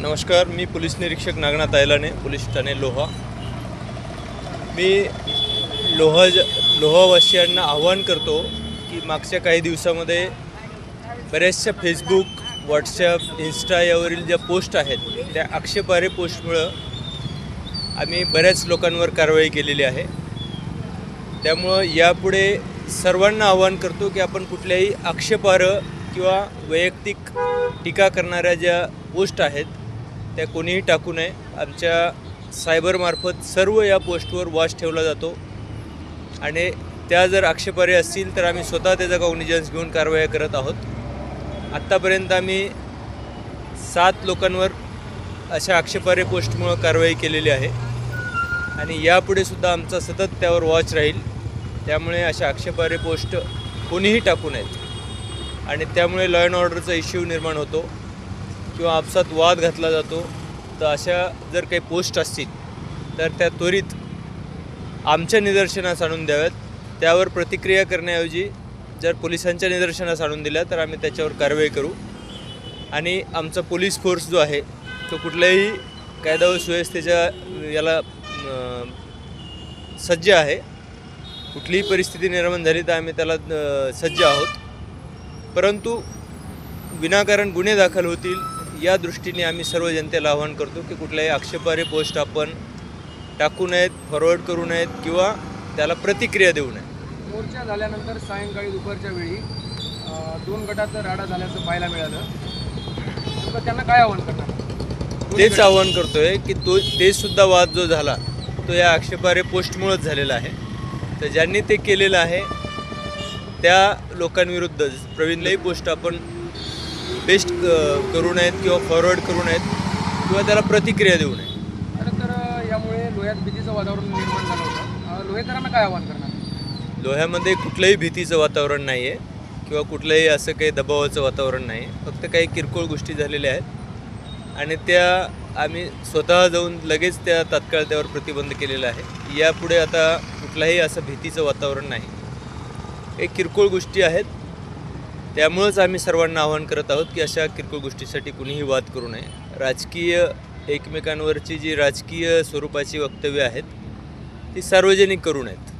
नमस्कार, मी पोलीस निरीक्षक नागनाथ आयलाने, पोलीस ठाणे लोहा। मी लोहावासियांना आवाहन करतो की मागच्या काही दिवसामध्ये बऱ्याचशा फेसबुक, व्हॉट्सॲप, इन्स्टा यावरील ज्या पोस्ट आहेत त्या आक्षेपार्ह पोस्टमुळं आम्ही बऱ्याच लोकांवर कारवाई केलेली आहे। त्यामुळं यापुढे सर्वांना आवाहन करतो की आपण कुठल्याही आक्षेपार्ह किंवा वैयक्तिक टीका करणाऱ्या ज्या पोस्ट आहेत त्या कोणीही टाकू नये। आमच्या सायबरमार्फत सर्व या पोस्टवर वॉच ठेवला जातो आणि त्या जर आक्षेपार्ह असतील तर आम्ही स्वतः त्याचा कॉग्निजन्स घेऊन कारवाई करत आहोत। आत्तापर्यंत आम्ही 7 लोकांवर अशा आक्षेपार्ह पोस्टमुळे कारवाई केलेली आहे आणि यापुढे सुद्धा आमचा सतत त्यावर वॉच राहील। त्यामुळे अशा आक्षेपार्ह पोस्ट कोणीही टाकू नयेत आणि त्यामुळे लॉ अँड ऑर्डरचा इश्यू निर्माण होतो किंवा आपसात वाद घातला जातो। तर अशा जर काही पोस्ट असतील तर त्या त्वरित आमच्या निदर्शनास आणून द्याव्यात। त्यावर प्रतिक्रिया करण्याऐवजी जर पोलिसांच्या निदर्शनास आणून दिल्या तर आम्ही त्याच्यावर कारवाई करू आणि आमचा पोलीस फोर्स जो आहे तो कुठल्याही कायदा व सुव्यवस्थेच्या याला सज्ज आहे। कुठलीही परिस्थिती निर्माण झाली तर आम्ही त्याला सज्ज आहोत, परंतु विनाकारण गुन्हे दाखल होतील या दृष्टीने आम्ही सर्व जनतेला आवाहन करतो की कुठल्याही आक्षेपार्ह पोस्ट आपण टाकू नयेत, फॉरवर्ड करू नयेत किंवा त्याला प्रतिक्रिया देऊ नये। मोर्चा झाल्यानंतर सायंकाळी दुपारच्या वेळी 2 गटाचा राडा झाल्याचं पाहायला मिळालं, तर त्यांना काय आवाहन करणार? तेच आवाहन करतोय की ते सुद्धा वाद जो झाला तो या आक्षेपार्ह पोस्टमुळेच झालेला आहे। तर ज्यांनी ते केलेलं आहे त्या लोकांविरुद्ध प्रवीणलाही पोस्ट आपण पेस्ट करू नयेत किंवा फॉरवर्ड करू नयेत किंवा त्याला प्रतिक्रिया देऊ नये। खरं तर यामुळे लोह्यात भीतीचं वातावरण निर्माण झालं होतं। लोहेकरांना काय आवाहन करणार? लोह्यामध्ये कुठलंही भीतीचं वातावरण नाही आहे किंवा कुठलंही असं काही दबावाचं वातावरण नाही आहे। फक्त काही किरकोळ गोष्टी झालेल्या आहेत आणि त्या आम्ही स्वतः जाऊन लगेच त्या तात्काळ त्यावर प्रतिबंध केलेला आहे। यापुढे आता कुठलाही असं भीतीचं वातावरण नाही, हे किरकोळ गोष्टी आहेत। त्यामुळेच आम्ही सर्वांना आवाहन करत आहोत की अशा किरकोळ गोष्टीसाठी कुणीही वाद करू नये। राजकीय एकमेकांवरची जी राजकीय स्वरूपाची वक्तव्य आहेत ती सार्वजनिक करू नयेत।